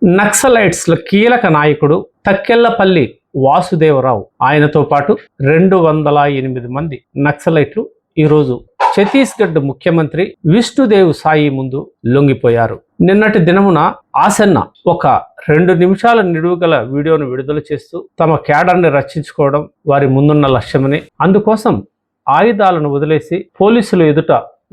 నక్సలైట్స్ల కీలక నాయకుడు తక్కెళ్లపల్లి వాసుదేవరావు ఆయనతో పాటు 208 మంది నక్సలైట్లు ఈరోజు ఛత్తీస్గఢ్ ముఖ్యమంత్రి విష్ణుదేవ్ సాయి ముందు లొంగిపోయారు. నిన్నటి దినమున ఆసన్న ఒక 2 నిమిషాల నిడువుగల వీడియోను విడుదల చేస్తూ తమ క్యాడర్ని రక్షించుకోవడం వారి ముందున్న లక్ష్యమని, అందుకోసం ఆయుధాలను వదిలేసి పోలీసులు ఎదుట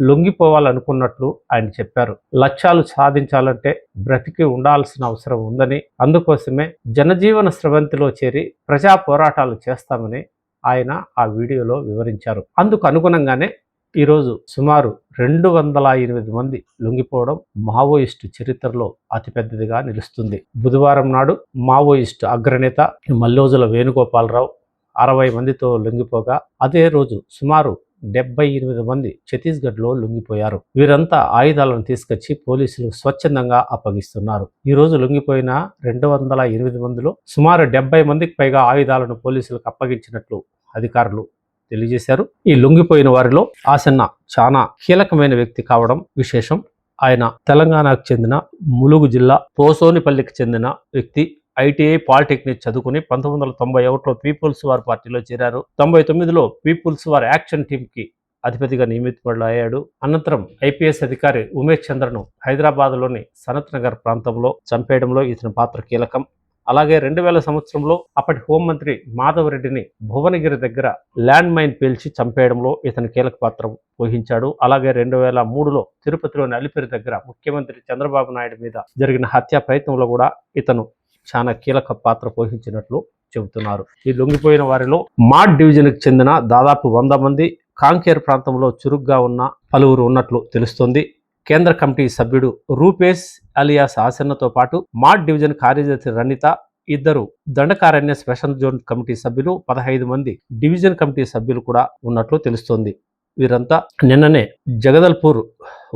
లొంగిపోవాలనుకున్నట్లు ఆయన చెప్పారు. లక్ష్యాలు సాధించాలంటే బ్రతికి ఉండాల్సిన అవసరం ఉందని, అందుకోసమే జనజీవన స్రవంతిలో చేరి ప్రజా పోరాటాలు చేస్తామని ఆయన ఆ వీడియోలో వివరించారు. అందుకు అనుగుణంగానే ఈరోజు సుమారు 208 మంది లొంగిపోవడం మావోయిస్టు చరిత్రలో అతిపెద్దదిగా నిలుస్తుంది. బుధవారం నాడు మావోయిస్టు అగ్రనేత మల్లోజుల వేణుగోపాలరావు 60 మందితో లొంగిపోగా, అదే రోజు సుమారు 78 మంది ఛత్తీస్గఢ్లో లొంగిపోయారు. వీరంతా ఆయుధాలను తీసుకొచ్చి పోలీసులు స్వచ్ఛందంగా అప్పగిస్తున్నారు. ఈ రోజు లొంగిపోయిన 208 మందిలో సుమారు 70 మందికి పైగా ఆయుధాలను పోలీసులకు అప్పగించినట్లు అధికారులు తెలియజేశారు. ఈ లొంగిపోయిన వారిలో ఆసన్న చాలా కీలకమైన వ్యక్తి కావడం విశేషం. ఆయన తెలంగాణకు చెందిన ములుగు జిల్లా పోసోనిపల్లికి చెందిన వ్యక్తి. ఐటీఐ పాలిటెక్నిక్ చదువుకుని 1991లో పీపుల్స్ వార్ పార్టీలో చేరారు. 99లో పీపుల్స్ వార్ యాక్షన్ టీంకి అధిపతిగా నియమితుడయ్యాడు. అనంతరం ఐపీఎస్ అధికారి ఉమేష్ చంద్రను హైదరాబాద్లోని సనత్ నగర్ ప్రాంతంలో చంపేయడంలో ఇతని పాత్ర కీలకం. అలాగే 2000 సంవత్సరంలో అప్పటి హోంమంత్రి మాధవ్ రెడ్డిని భువనగిరి దగ్గర ల్యాండ్ మైన్ పేల్చి చంపేయడంలో ఇతని కీలక పాత్ర వహించాడు. అలాగే 2003లో తిరుపతిలోని అలిపిరి దగ్గర ముఖ్యమంత్రి చంద్రబాబు నాయుడు మీద జరిగిన హత్యా ప్రయత్నంలో కూడా ఇతను చాలా కీలక పాత్ర పోషించినట్లు చెబుతున్నారు. ఈ లొంగిపోయిన వారిలో మాడ్ డివిజన్కి చెందిన దాదాపు 100 మంది, కాంకేర్ ప్రాంతంలో చురుగ్గా ఉన్న పలువురు ఉన్నట్లు తెలుస్తోంది. కేంద్ర కమిటీ సభ్యుడు రూపేష్ అలియాస్ ఆసన్నతో పాటు మాడ్ డివిజన్ కార్యదర్శి Ranitha, 2 Dandakaranya special zone committee సభ్యులు, 15 మంది డివిజన్ కమిటీ సభ్యులు కూడా ఉన్నట్లు తెలుస్తోంది. వీరంతా నిన్ననే జగదల్పూర్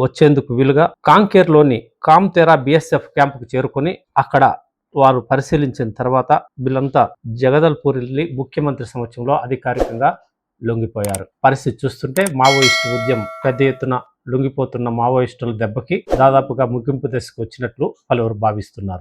వచ్చేందుకు వీలుగా కాంకేర్లోని కామ్తేరా బిఎస్ఎఫ్ క్యాంపుకు చేరుకొని అక్కడ వారు పరిశీలించిన తర్వాత వీళ్ళంతా జగదల్పూర్ వెళ్ళి ముఖ్యమంత్రి సమక్షంలో అధికారికంగా లొంగిపోయారు. పరిస్థితి చూస్తుంటే మావోయిస్టు ఉద్యమం పెద్ద ఎత్తున లొంగిపోతున్న మావోయిస్టుల దెబ్బకి దాదాపుగా ముగింపు దశకు వచ్చినట్లు పలువురు భావిస్తున్నారు.